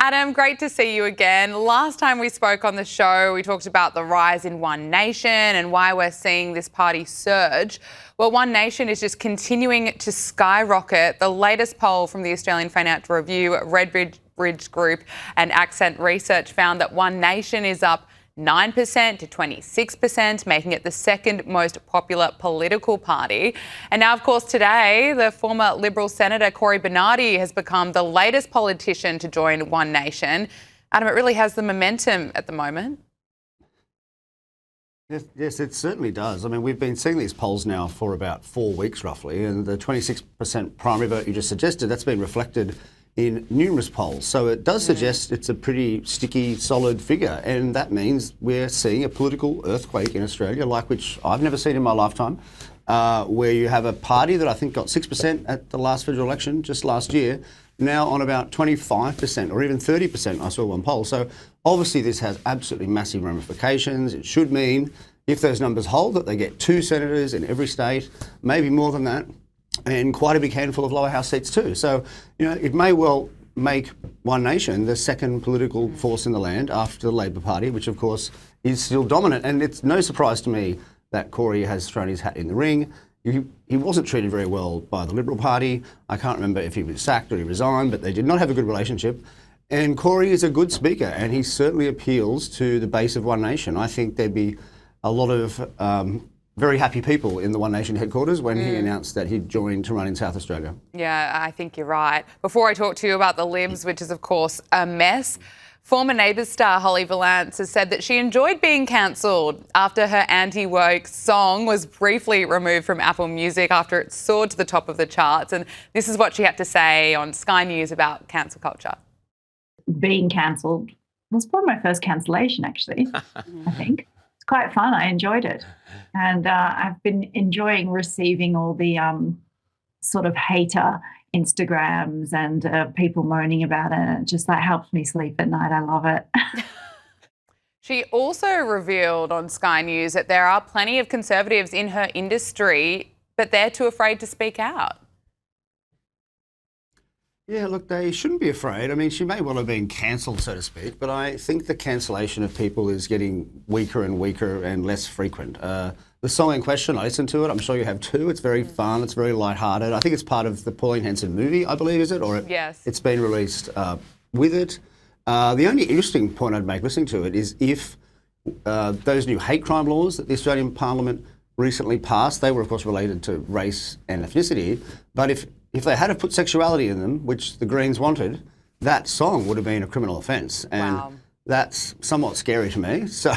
Adam, great to see you again. Last time we spoke on the show, we talked about the rise in One Nation and why we're seeing this party surge. Well, One Nation is just continuing to skyrocket. The latest poll from the Australian Financial Review, Redbridge Group and Accent Research found that One Nation is up 9% to 26%, making it the second most popular political party. And now, of course, today, the former Liberal Senator Cory Bernardi has become the latest politician to join One Nation. Adam, it really has the momentum at the moment. Yes, it certainly does. I mean, we've been seeing these polls now for about 4 weeks, roughly, and the 26% primary vote you just suggested, that's been reflected in numerous polls. So it does suggest it's a pretty sticky, solid figure, and that means we're seeing a political earthquake in Australia, like which I've never seen in my lifetime, where you have a party that I think got 6% at the last federal election just last year, now on about 25% or even 30%, I saw one poll. So obviously this has absolutely massive ramifications. It should mean, if those numbers hold, that they get 2 senators in every state, maybe more than that, and quite a big handful of lower house seats too. So, you know, it may well make One Nation the second political force in the land after the Labor Party, which of course is still dominant. And it's no surprise to me that Cory has thrown his hat in the ring. He wasn't treated very well by the Liberal Party. I can't remember if he was sacked or he resigned, but they did not have a good relationship. And Cory is a good speaker, and he certainly appeals to the base of One Nation. I think there'd be a lot of very happy people in the One Nation headquarters when he announced that he'd joined to run in South Australia. Yeah, I think you're right. Before I talk to you about the Libs, which is, of course, a mess, former Neighbours star Holly Valance has said that she enjoyed being cancelled after her anti-woke song was briefly removed from Apple Music after it soared to the top of the charts. And this is what she had to say on Sky News about cancel culture. Being cancelled was probably my first cancellation, actually, I think. It's quite fun. I enjoyed it. And I've been enjoying receiving all the sort of hater Instagrams and people moaning about it. It just helps me sleep at night. I love it. She also revealed on Sky News that there are plenty of conservatives in her industry, but they're too afraid to speak out. Yeah, look, they shouldn't be afraid. I mean, she may well have been cancelled, so to speak, but I think the cancellation of people is getting weaker and weaker and less frequent. The song in question, I listened to it. I'm sure you have too. It's very fun. It's very lighthearted. I think it's part of the Pauline Hanson movie, I believe, is it? Or yes. It's been released with it. The only interesting point I'd make listening to it is if those new hate crime laws that the Australian Parliament recently passed, they were, of course, related to race and ethnicity, but if they had have put sexuality in them, which the Greens wanted, that song would have been a criminal offence. And that's somewhat scary to me. So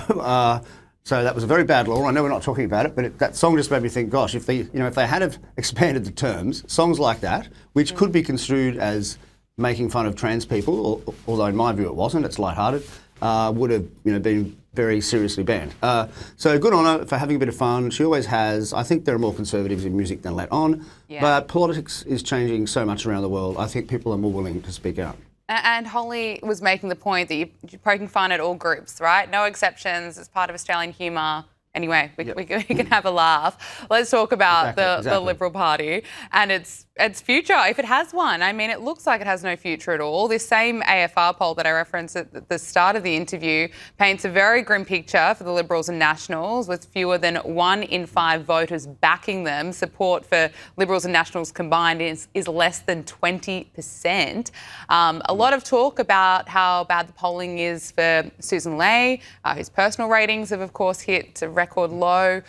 that was a very bad law. I know we're not talking about it, but that song just made me think, gosh, if they had have expanded the terms, songs like that, which could be construed as making fun of trans people, although in my view it wasn't, it's lighthearted, would have been very seriously banned. So good on her for having a bit of fun. She always has. I think there are more conservatives in music than let on, but politics is changing so much around the world. I think people are more willing to speak out. And Holly was making the point that you're poking fun at all groups, right? No exceptions. It's part of Australian humour. Anyway, we can have a laugh. Let's talk about the Liberal Party and its future, if it has one. I mean, it looks like it has no future at all. This same AFR poll that I referenced at the start of the interview paints a very grim picture for the Liberals and Nationals, with fewer than 1 in 5 voters backing them. Support for Liberals and Nationals combined is less than 20%. A lot of talk about how bad the polling is for Susan Ley, whose personal ratings have, of course, hit a record low.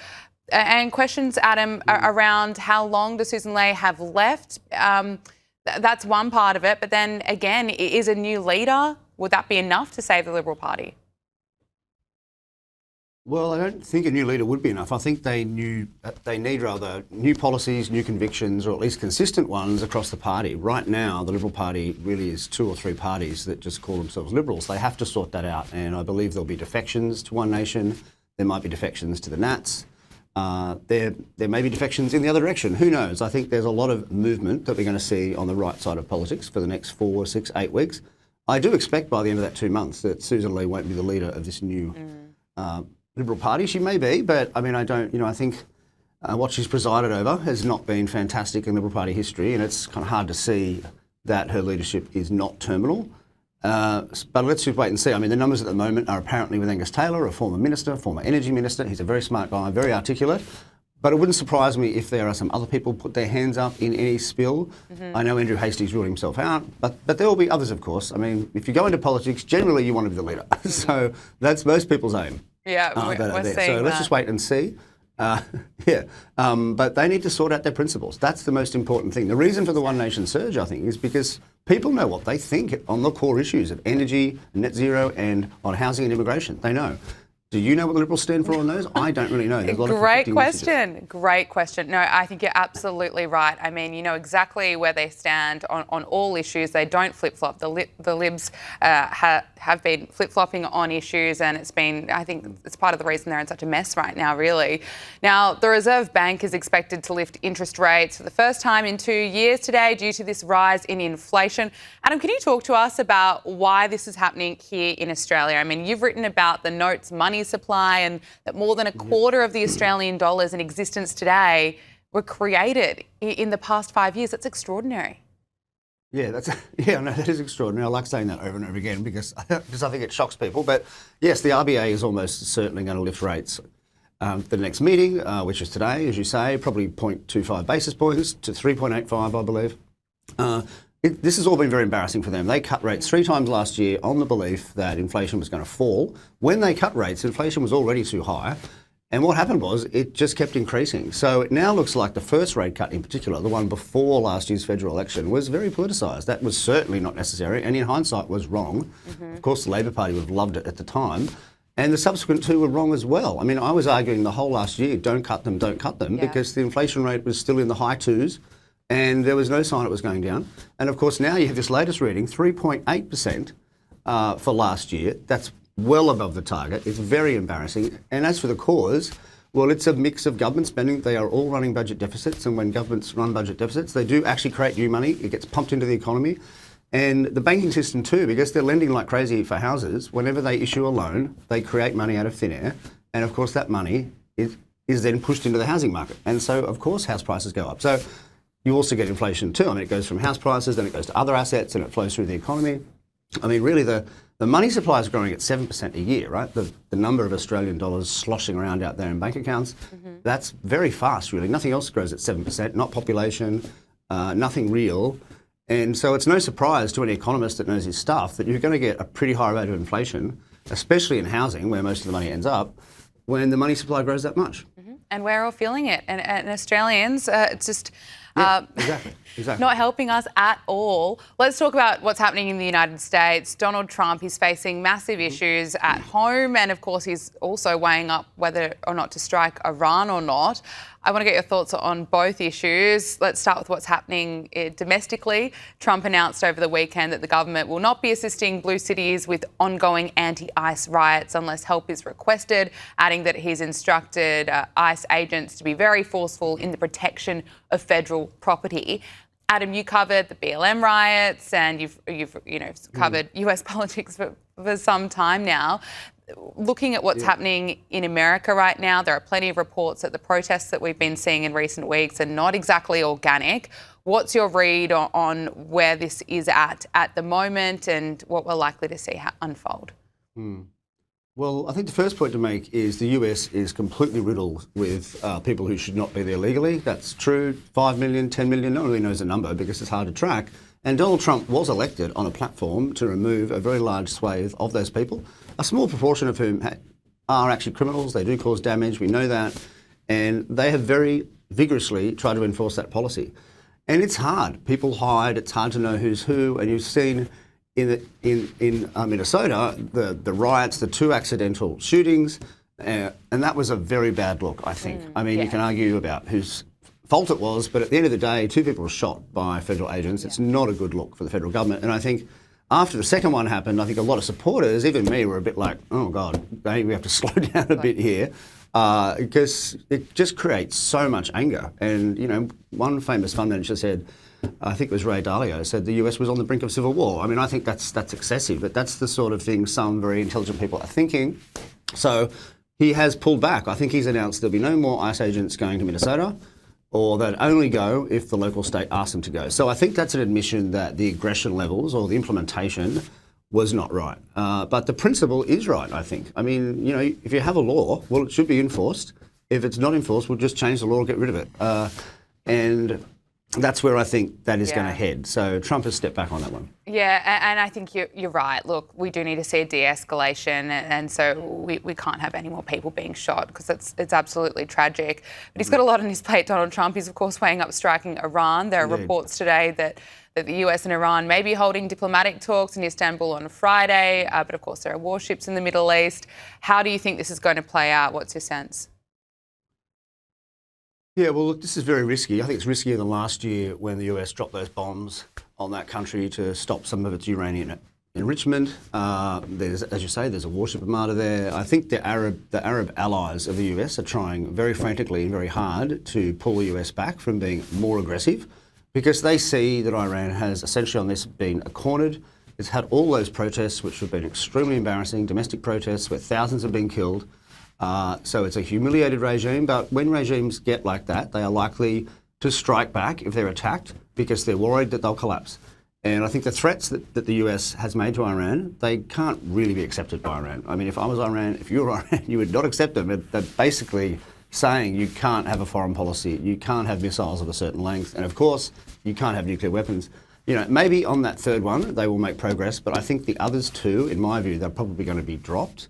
And questions, Adam, around how long does Susan Ley have left? That's one part of it. But then again, is a new leader, would that be enough to save the Liberal Party? Well, I don't think a new leader would be enough. I think they need new policies, new convictions, or at least consistent ones across the party. Right now, the Liberal Party really is 2 or 3 parties that just call themselves Liberals. They have to sort that out, and I believe there'll be defections to One Nation. There might be defections to the Nats. There may be defections in the other direction. Who knows? I think there's a lot of movement that we're going to see on the right side of politics for the next 4, 6, 8 weeks. I do expect by the end of that 2 months that Susan Ley won't be the leader of this new Liberal Party. She may be, but I mean, I think what she's presided over has not been fantastic in Liberal Party history, and it's kind of hard to see that her leadership is not terminal. But let's just wait and see. I mean, the numbers at the moment are apparently with Angus Taylor, a former minister, former energy minister. He's a very smart guy, very articulate. But it wouldn't surprise me if there are some other people put their hands up in any spill. I know Andrew Hastie's ruled himself out, but there will be others, of course. I mean, if you go into politics, generally you want to be the leader. So that's most people's aim. Yeah, we're seeing so let's just wait and see. But they need to sort out their principles. That's the most important thing. The reason for the One Nation surge, I think, is because people know what they think on the core issues of energy, net zero, and on housing and immigration. They know. Do you know what the Liberals stand for on those? I don't really know. There's a lot of Great question. Great question. No, I think you're absolutely right. I mean, you know exactly where they stand on all issues. They don't flip-flop. The Libs have been flip-flopping on issues, and it's been, I think it's part of the reason they're in such a mess right now, really. Now, the Reserve Bank is expected to lift interest rates for the first time in 2 years today due to this rise in inflation. Adam, can you talk to us about why this is happening here in Australia? I mean, you've written about the notes money supply and that more than a quarter of the Australian dollars in existence today were created in the past 5 years. That's extraordinary. Yeah, that is extraordinary. I like saying that over and over again because I think it shocks people. But yes, the RBA is almost certainly going to lift rates. The next meeting, which is today, as you say, probably 0.25 basis points to 3.85, I believe. This has all been very embarrassing for them. They cut rates 3 times last year on the belief that inflation was going to fall. When they cut rates, inflation was already too high. And what happened was it just kept increasing. So it now looks like the first rate cut in particular, the one before last year's federal election, was very politicised. That was certainly not necessary and in hindsight was wrong. Of course, the Labor Party would have loved it at the time. And the subsequent 2 were wrong as well. I mean, I was arguing the whole last year, don't cut them, because the inflation rate was still in the high 2s. And there was no sign it was going down. And of course, now you have this latest reading, 3.8% for last year. That's well above the target. It's very embarrassing. And as for the cause, well, it's a mix of government spending. They are all running budget deficits. And when governments run budget deficits, they do actually create new money. It gets pumped into the economy. And the banking system too, because they're lending like crazy for houses. Whenever they issue a loan, they create money out of thin air. And of course, that money is then pushed into the housing market. And so, of course, house prices go up. So you also get inflation too. I mean, it goes from house prices, then it goes to other assets, and it flows through the economy. I mean, really, the money supply is growing at 7% a year, right? The number of Australian dollars sloshing around out there in bank accounts, that's very fast, really. Nothing else grows at 7%, not population, nothing real. And so it's no surprise to any economist that knows his stuff that you're going to get a pretty high rate of inflation, especially in housing, where most of the money ends up, when the money supply grows that much. And we're all feeling it. And Australians, it's just... Exactly. Not helping us at all. Let's talk about what's happening in the United States. Donald Trump is facing massive issues at home, and of course he's also weighing up whether or not to strike Iran or not. I want to get your thoughts on both issues. Let's start with what's happening domestically. Trump announced over the weekend that the government will not be assisting blue cities with ongoing anti-ICE riots unless help is requested, adding that he's instructed ICE agents to be very forceful in the protection of federal property. Adam, you covered the BLM riots and you've covered US politics for some time now. Looking at what's happening in America right now, there are plenty of reports that the protests that we've been seeing in recent weeks are not exactly organic. What's your read on where this is at the moment and what we're likely to see unfold? Well, I think the first point to make is the US is completely riddled with people who should not be there legally. That's true. 5 million, 10 million, no one really knows the number because it's hard to track. And Donald Trump was elected on a platform to remove a very large swathe of those people, a small proportion of whom are actually criminals. They do cause damage. We know that. And they have very vigorously tried to enforce that policy. And it's hard. People hide. It's hard to know who's who. And you've seen in Minnesota the riots, the 2 accidental shootings, and that was a very bad look, I think. I mean, you can argue about whose fault it was, but at the end of the day, 2 people were shot by federal agents. It's not a good look for the federal government. And I think after the second one happened, I think a lot of supporters, even me, were a bit like, oh God, maybe we have to slow down a bit here, because it just creates so much anger. And, you know, one famous fund manager said, I think it was Ray Dalio, said the US was on the brink of civil war. I mean, I think that's excessive, but that's the sort of thing some very intelligent people are thinking. So he has pulled back. I think he's announced there'll be no more ICE agents going to Minnesota, or they'd only go if the local state asks them to go. So I think that's an admission that the aggression levels or the implementation was not right. But the principle is right, I think. I mean, you know, if you have a law, well, it should be enforced. If it's not enforced, we'll just change the law or get rid of it. And that's where I think that is going to head. So Trump has stepped back on that one. Yeah, and I think you're right. Look, we do need to see a de-escalation, and so we can't have any more people being shot because it's absolutely tragic. But he's got a lot on his plate, Donald Trump. He's, of course, weighing up striking Iran. There are reports today that the US and Iran may be holding diplomatic talks in Istanbul on Friday, but of course there are warships in the Middle East. How do you think this is going to play out? What's your sense? Yeah, well, look, this is very risky. I think it's riskier than last year when the US dropped those bombs on that country to stop some of its uranium enrichment. There's, as you say, there's a warship armada there. I think the Arab allies of the US are trying very frantically and very hard to pull the US back from being more aggressive because they see that Iran has essentially on this been cornered. It's had all those protests, which have been extremely embarrassing, domestic protests where thousands have been killed. So it's a humiliated regime, but when regimes get like that, they are likely to strike back if they're attacked because they're worried that they'll collapse. And I think the threats that the US has made to Iran, they can't really be accepted by Iran. I mean, if I was Iran, if you were Iran, you would not accept them. They're basically saying you can't have a foreign policy, you can't have missiles of a certain length, and of course, you can't have nuclear weapons. You know, maybe on that third one, they will make progress, but I think the others too, in my view, they're probably going to be dropped.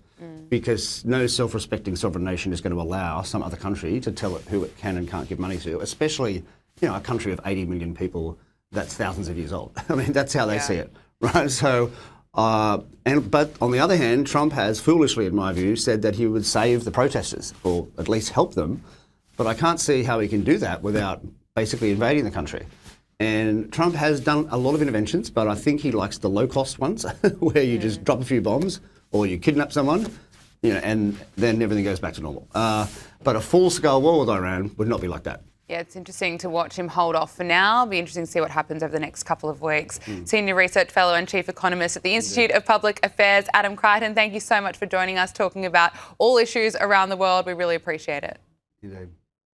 Because no self-respecting sovereign nation is going to allow some other country to tell it who it can and can't give money to, especially, you know, a country of 80 million people that's thousands of years old. I mean, that's how they see it, right? So, but on the other hand, Trump has foolishly, in my view, said that he would save the protesters or at least help them. But I can't see how he can do that without basically invading the country. And Trump has done a lot of interventions, but I think he likes the low-cost ones where you just drop a few bombs or you kidnap someone. You know, and then everything goes back to normal. But a full-scale war with Iran would not be like that. Yeah, it's interesting to watch him hold off for now. It'll be interesting to see what happens over the next couple of weeks. Senior Research Fellow and Chief Economist at the Institute of Public Affairs, Adam Creighton, thank you so much for joining us, talking about all issues around the world. We really appreciate it.